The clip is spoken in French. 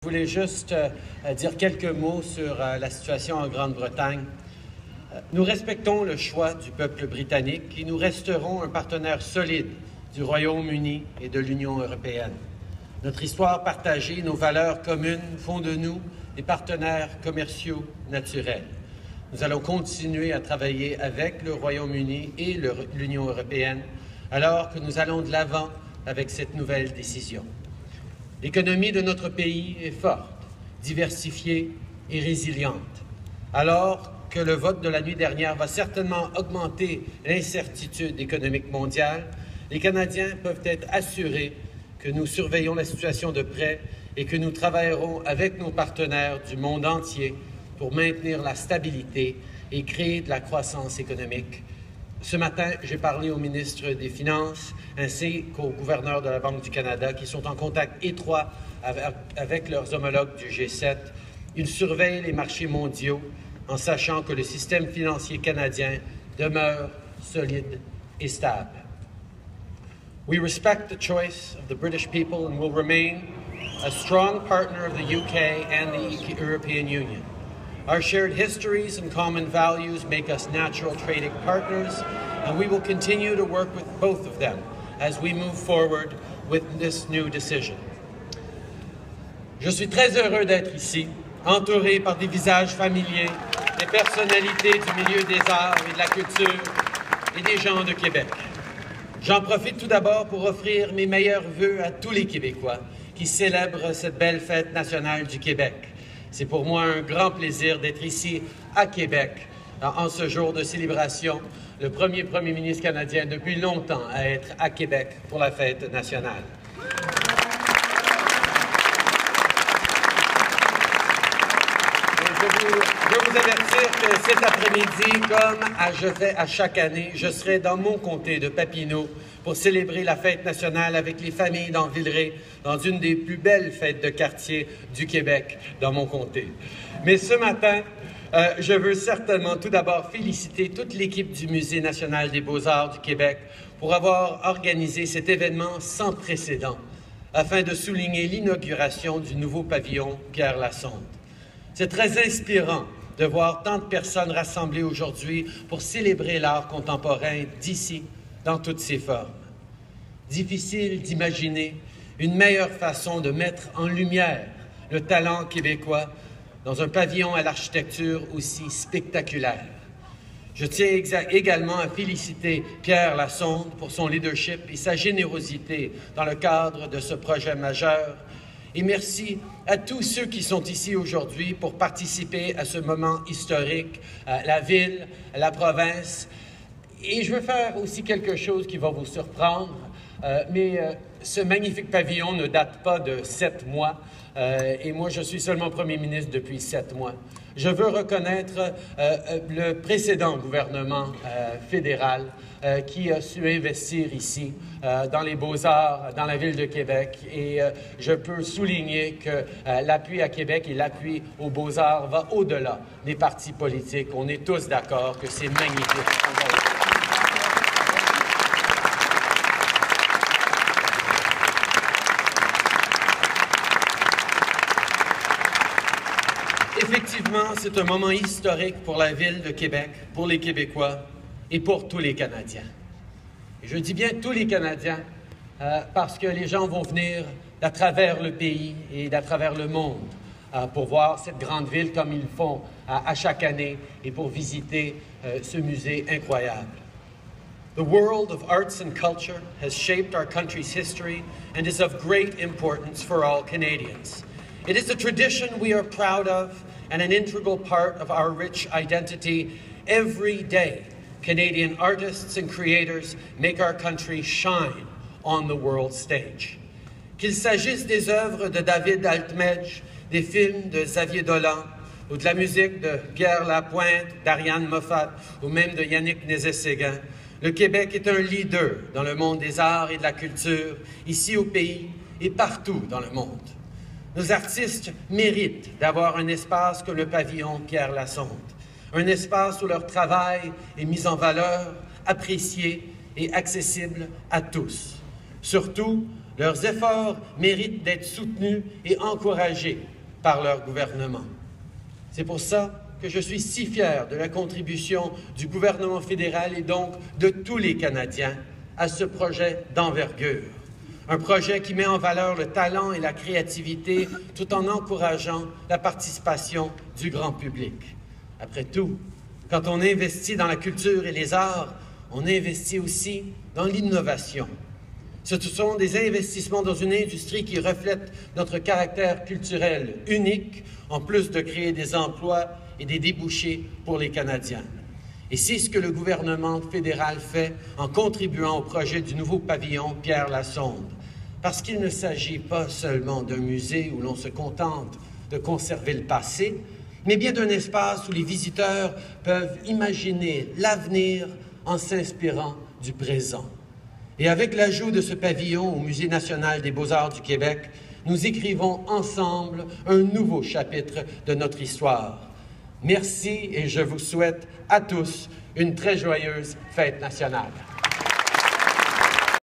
Je voulais juste dire quelques mots sur la situation en Grande-Bretagne. Nous respectons le choix du peuple britannique et nous resterons un partenaire solide du Royaume-Uni et de l'Union européenne. Notre histoire partagée, nos valeurs communes font de nous des partenaires commerciaux naturels. Nous allons continuer à travailler avec le Royaume-Uni et l'Union européenne alors que nous allons de l'avant avec cette nouvelle décision. L'économie de notre pays est forte, diversifiée et résiliente. Alors que le vote de la nuit dernière va certainement augmenter l'incertitude économique mondiale, les Canadiens peuvent être assurés que nous surveillons la situation de près et que nous travaillerons avec nos partenaires du monde entier pour maintenir la stabilité et créer de la croissance économique. Ce matin, j'ai parlé au ministre des Finances ainsi qu'au gouverneur de la Banque du Canada qui sont en contact étroit avec leurs homologues du G7. Ils surveillent les marchés mondiaux en sachant que le système financier canadien demeure solide et stable. We respect the choice of the British people and will remain a strong partner of the UK and the European Union. Our shared histories and common values make us natural trading partners, and we will continue to work with both of them as we move forward with this new decision. Je suis très heureux d'être ici, entouré par des visages familiers, des personnalités du milieu des arts et de la culture et des gens de Québec. J'en profite tout d'abord pour offrir mes meilleurs vœux à tous les Québécois qui célèbrent cette belle fête nationale du Québec. C'est pour moi un grand plaisir d'être ici à Québec en ce jour de célébration, le premier premier ministre canadien depuis longtemps à être à Québec pour la fête nationale. Je veux vous avertir que cet après-midi, comme je fais à chaque année, je serai dans mon comté de Papineau pour célébrer la fête nationale avec les familles dans Villeray, dans une des plus belles fêtes de quartier du Québec, dans mon comté. Mais ce matin, je veux certainement tout d'abord féliciter toute l'équipe du Musée national des beaux-arts du Québec pour avoir organisé cet événement sans précédent afin de souligner l'inauguration du nouveau pavillon Pierre Lassonde. C'est très inspirant de voir tant de personnes rassemblées aujourd'hui pour célébrer l'art contemporain d'ici, dans toutes ses formes. Difficile d'imaginer une meilleure façon de mettre en lumière le talent québécois dans un pavillon à l'architecture aussi spectaculaire. Je tiens également à féliciter Pierre Lassonde pour son leadership et sa générosité dans le cadre de ce projet majeur. Et merci à tous ceux qui sont ici aujourd'hui pour participer à ce moment historique, la ville, la province. Et je veux faire aussi quelque chose qui va vous surprendre, mais ce magnifique pavillon ne date pas de 7 mois, et moi je suis seulement premier ministre depuis 7 mois. Je veux reconnaître le précédent gouvernement fédéral qui a su investir ici dans les beaux-arts, dans la ville de Québec. Et je peux souligner que l'appui à Québec et l'appui aux beaux-arts va au-delà des partis politiques. On est tous d'accord que c'est magnifique. Effectivement, c'est un moment historique pour la ville de Québec, pour les Québécois et pour tous les Canadiens. Et je dis bien tous les Canadiens parce que les gens vont venir d'à travers le pays et d'à travers le monde pour voir cette grande ville comme ils font à chaque année et pour visiter ce musée incroyable. The world of arts and culture has shaped our country's history and is of great importance for all Canadians. It is a tradition we are proud of and an integral part of our rich identity. Every day, Canadian artists and creators make our country shine on the world stage. Qu'il s'agisse des œuvres de David Altmedge, des films de Xavier Dolan, ou de la musique de Pierre Lapointe, d'Ariane Moffat, ou même de Yannick Nézet-Séguin, le Québec est un leader dans le monde des arts et de la culture, ici au pays et partout dans le monde. Nos artistes méritent d'avoir un espace comme le pavillon Pierre Lassonde, un espace où leur travail est mis en valeur, apprécié et accessible à tous. Surtout Leurs efforts méritent d'être soutenus et encouragés par leur gouvernement. C'est pour ça que je suis si fier de la contribution du gouvernement fédéral et donc de tous les Canadiens à ce projet d'envergure. Un projet qui met en valeur le talent et la créativité tout en encourageant la participation du grand public. Après tout, quand on investit dans la culture et les arts, on investit aussi dans l'innovation. Ce sont des investissements dans une industrie qui reflète notre caractère culturel unique, en plus de créer des emplois et des débouchés pour les Canadiens. Et c'est ce que le gouvernement fédéral fait en contribuant au projet du nouveau pavillon Pierre Lassonde. Parce qu'il ne s'agit pas seulement d'un musée où l'on se contente de conserver le passé, mais bien d'un espace où les visiteurs peuvent imaginer l'avenir en s'inspirant du présent. Et avec l'ajout de ce pavillon au Musée national des beaux-arts du Québec, nous écrivons ensemble un nouveau chapitre de notre histoire. Merci et je vous souhaite à tous une très joyeuse fête nationale.